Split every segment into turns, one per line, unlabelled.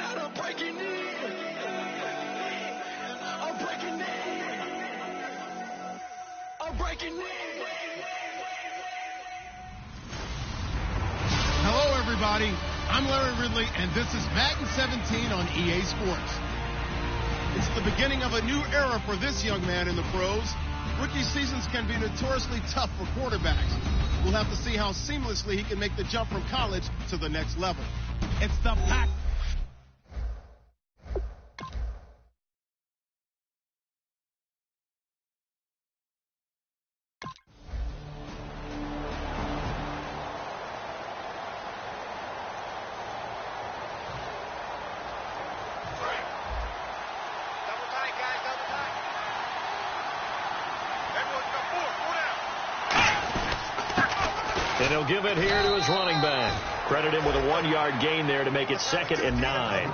I'm breaking in. I'm breaking in. I'm breaking in.
Hello, everybody. I'm Larry Ridley, and this is Madden 17 on EA Sports. It's the beginning of a new era for this young man in the pros. Rookie seasons can be notoriously tough for quarterbacks. We'll have to see how seamlessly he can make the jump from college to the next level. It's the pack.
And he'll give it here to his running back. Credit him with a 1-yard gain there to make it 2nd and 9.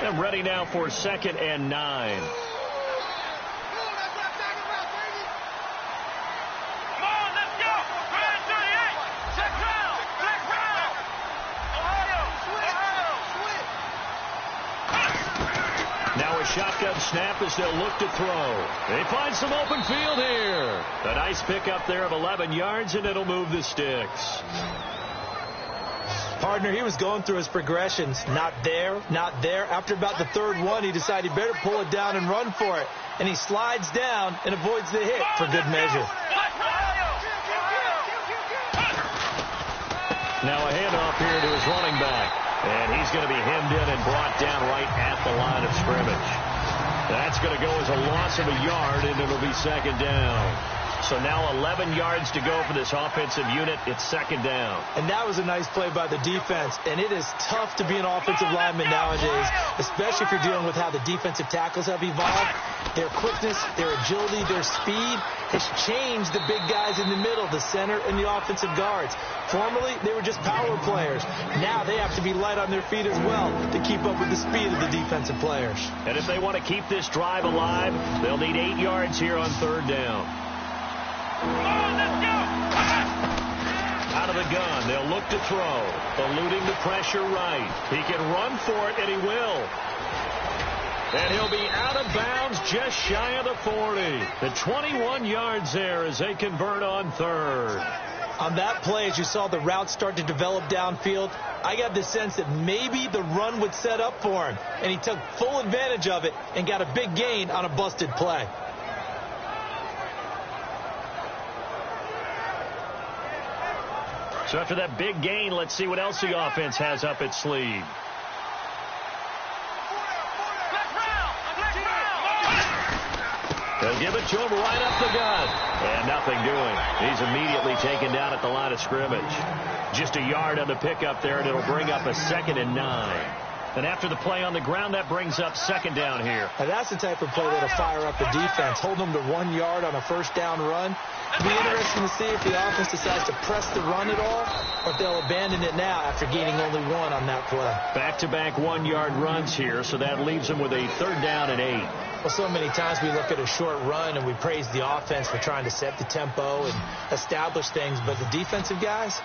And ready now for 2nd and 9. Now a shotgun snap as they'll look to throw. They find some open field here. A nice pickup there of 11 yards, and it'll move the sticks.
Partner, he was going through his progressions. Not there, not there. After about the 3rd one, he decided he better pull it down and run for it. And he slides down and avoids the hit for good measure.
Now a handoff here to his running back. And he's going to be hemmed in and brought down right at the line of scrimmage. That's going to go as a loss of a yard, and it'll be 2nd down. So now 11 yards to go for this offensive unit. It's 2nd down.
And that was a nice play by the defense. And it is tough to be an offensive lineman nowadays, especially if you're dealing with how the defensive tackles have evolved. Their quickness, their agility, their speed has changed the big guys in the middle, the center, and the offensive guards. Formerly, they were just power players. Now they have to be light on their feet as well to keep up with the speed of the defensive players.
And if they want to keep this drive alive, they'll need 8 yards here on 3rd down. Out of the gun, they'll look to throw. Eluding the pressure right. He can run for it, and he will. And he'll be out of bounds just shy of the 40. The 21 yards there as they convert on 3rd.
On that play, as you saw the route start to develop downfield, I got the sense that maybe the run would set up for him. And he took full advantage of it and got a big gain on a busted play.
So after that big gain, let's see what else the offense has up its sleeve. They'll give it to him right up the gut. And nothing doing. He's immediately taken down at the line of scrimmage. Just a yard on the pickup there, and it'll bring up a 2nd and 9. And after the play on the ground, that brings up 2nd down here.
Now that's the type of play that'll fire up the defense. Hold them to 1 yard on a 1st down run. It'll be interesting to see if the offense decides to press the run at all, or if they'll abandon it now after gaining only 1 on that play.
Back-to-back 1-yard runs here, so that leaves them with a 3rd down and 8.
Well, so many times we look at a short run and we praise the offense for trying to set the tempo and establish things, but the defensive guys,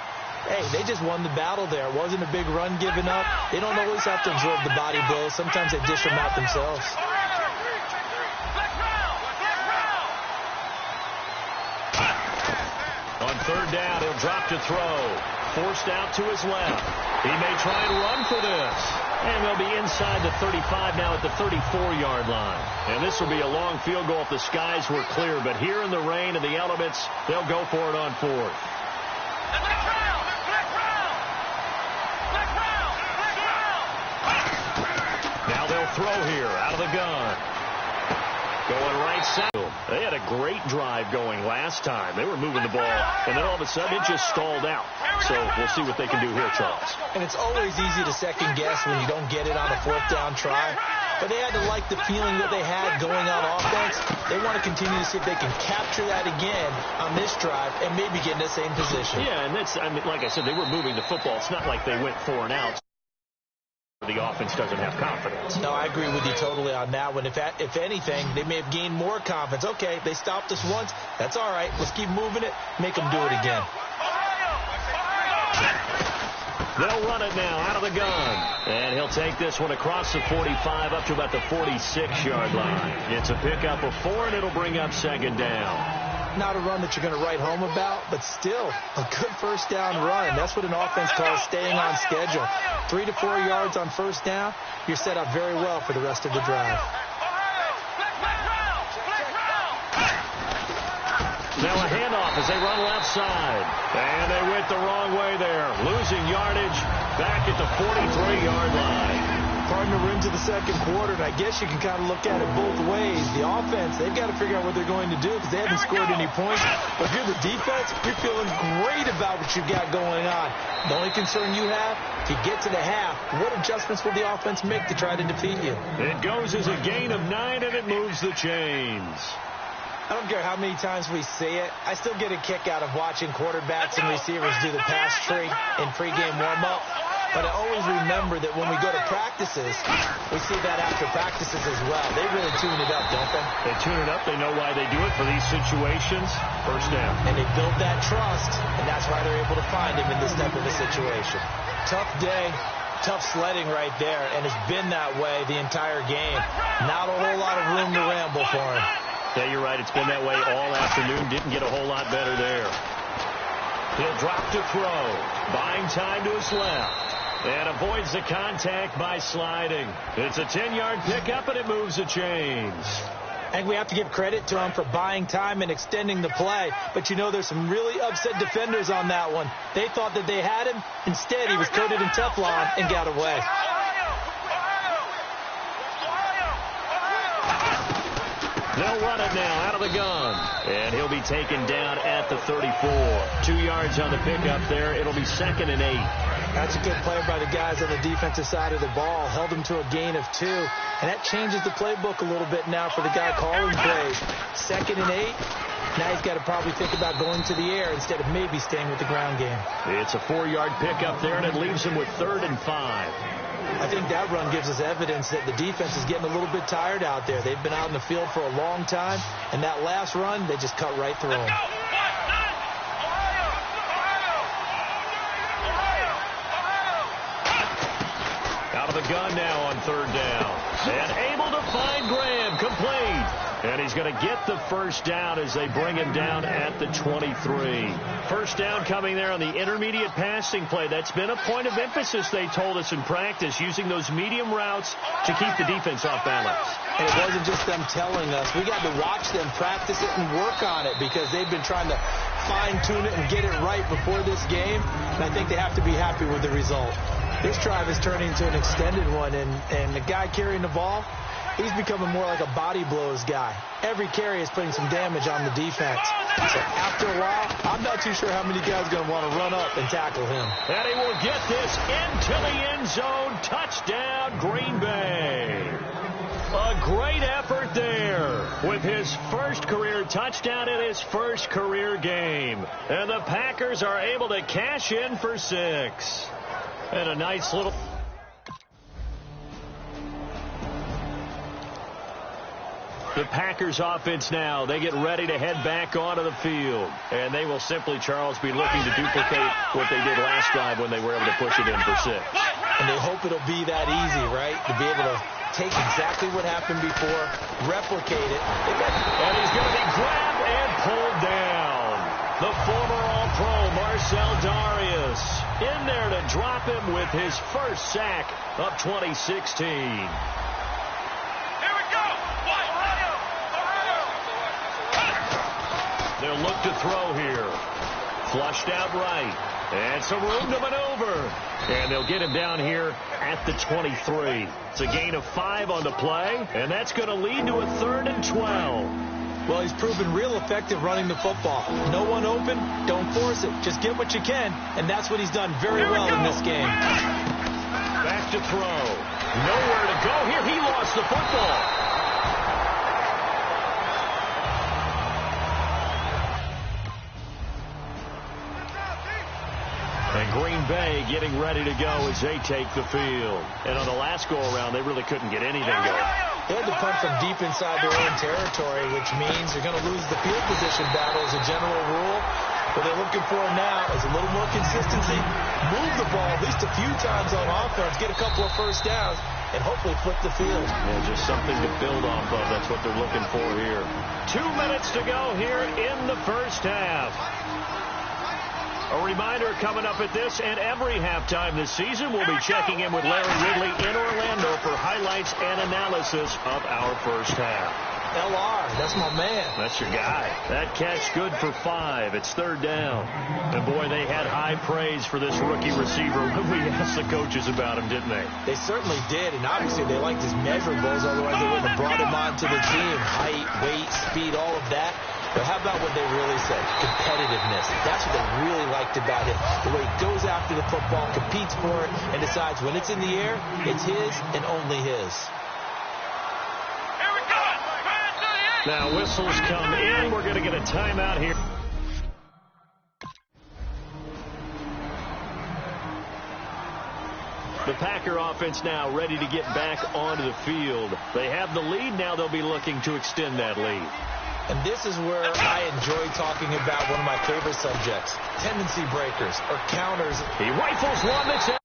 hey, they just won the battle there. It wasn't a big run given up. They don't always have to absorb the body blows. Sometimes they dish them out themselves.
On 3rd down, he'll drop to throw. Forced out to his left. He may try and run for this. And they'll be inside the 35 now at the 34-yard line. And this will be a long field goal if the skies were clear. But here in the rain and the elements, they'll go for it on 4th. Now they'll throw here out of the gun. Going right side. They had a great drive going last time. They were moving the ball, and then all of a sudden it just stalled out. So we'll see what they can do here, Charles.
And it's always easy to second guess when you don't get it on a 4th down try. But they had to like the feeling that they had going on offense. They want to continue to see if they can capture that again on this drive and maybe get in the same position.
Yeah, and that's, I mean, like I said, they were moving the football. It's not like they went 4 and out. The offense doesn't have confidence.
No, I agree with you totally on that one. If anything, they may have gained more confidence. Okay, they stopped us once. That's all right. Let's keep moving it. Make them do it again.
They'll run it now out of the gun. And he'll take this one across the 45 up to about the 46-yard line. It's a pickup of 4, and it'll bring up second down.
Not a run that you're going to write home about, but still a good first down run. That's what an offense calls staying on schedule. 3 to 4 yards on first down, you're set up very well for the rest of the drive.
Now a handoff as they run left side. And they went the wrong way there. Losing yardage back at the 43-yard line.
Partner, we're into the second quarter, and I guess you can kind of look at it both ways. The offense, they've got to figure out what they're going to do because they haven't scored any points. But if you're the defense, you're feeling great about what you've got going on. The only concern you have, if you get to the half, what adjustments will the offense make to try to defeat you?
It goes as a gain of 9, and it moves the chains.
I don't care how many times we see it. I still get a kick out of watching quarterbacks and receivers do the pass tree in pregame warm-up. But I always remember that when we go to practices, we see that after practices as well. They really tune it up, don't they?
They tune it up. They know why they do it for these situations. First down.
And they build that trust, and that's why they're able to find him in this type of a situation. Tough day, tough sledding right there, and it's been that way the entire game. Not a whole lot of room to ramble for him.
Yeah, you're right. It's been that way all afternoon. Didn't get a whole lot better there. He'll drop to throw. Buying time to his left. And avoids the contact by sliding. It's a 10-yard pickup, and it moves the chains.
I think we have to give credit to him for buying time and extending the play. But, you know, there's some really upset defenders on that one. They thought that they had him. Instead, he was coated in Teflon and got away.
They'll run it now out of the gun. And he'll be taken down at the 34. 2 yards on the pickup there. It'll be 2nd and 8.
That's a good play by the guys on the defensive side of the ball. Held him to a gain of 2. And that changes the playbook a little bit now for the guy calling plays. 2nd and 8. Now he's got to probably think about going to the air instead of maybe staying with the ground game.
It's a 4-yard pickup there, and it leaves him with 3rd and 5.
I think that run gives us evidence that the defense is getting a little bit tired out there. They've been out in the field for a long time, and that last run, they just cut right through them.
Out of the gun now on 3rd down. And able to find Graham, complete. And he's going to get the first down as they bring him down at the 23. First down coming there on the intermediate passing play. That's been a point of emphasis, they told us in practice, using those medium routes to keep the defense off balance.
And it wasn't just them telling us. We got to watch them practice it and work on it because they've been trying to fine-tune it and get it right before this game. And I think they have to be happy with the result. This drive is turning into an extended one, and the guy carrying the ball, he's becoming more like a body blows guy. Every carry is putting some damage on the defense. So after a while, I'm not too sure how many guys are going to want to run up and tackle him.
And he will get this into the end zone. Touchdown, Green Bay. A great effort there with his first career touchdown in his first career game. And the Packers are able to cash in for 6. And a nice little... The Packers offense now, they get ready to head back onto the field. And they will simply, Charles, be looking to duplicate what they did last drive when they were able to push it in for 6.
And they hope it'll be that easy, right? To be able to take exactly what happened before, replicate it.
And he's going to be grabbed and pulled down. The former All-Pro Marcel Darius in there to drop him with his first sack of 2016. They'll look to throw here. Flushed out right. And some room to maneuver. And they'll get him down here at the 23. It's a gain of 5 on the play. And that's going to lead to a 3rd and 12.
Well, he's proven real effective running the football. No one open, don't force it. Just get what you can. And that's what he's done very well in this game.
Back to throw. Nowhere to go here. He lost the football. And Green Bay getting ready to go as they take the field. And on the last go-around, they really couldn't get anything going.
They had to punt from deep inside their own territory, which means they're going to lose the field position battle as a general rule. What they're looking for now is a little more consistency, move the ball at least a few times on offense, get a couple of first downs, and hopefully flip the field.
Yeah, just something to build off of. That's what they're looking for here. 2 minutes to go here in the first half. A reminder coming up at this and every halftime this season, we'll be checking in with Larry Ridley in Orlando for highlights and analysis of our first half.
LR, that's my man.
That's your guy. That catch good for 5. It's 3rd down. And, boy, they had high praise for this rookie receiver when we asked the coaches about him, didn't they?
They certainly did, and obviously they liked his measurables, otherwise they wouldn't have brought him onto the team. Height, weight, speed, all of that. But how about what they really said? Competitiveness. That's what they really liked about him. The way he goes after the football, competes for it, and decides when it's in the air, it's his and only his.
Now whistles come in. We're going to get a timeout here. The Packer offense now ready to get back onto the field. They have the lead. Now they'll be looking to extend that lead.
And this is where I enjoy talking about one of my favorite subjects, tendency breakers or counters.
He rifles one that's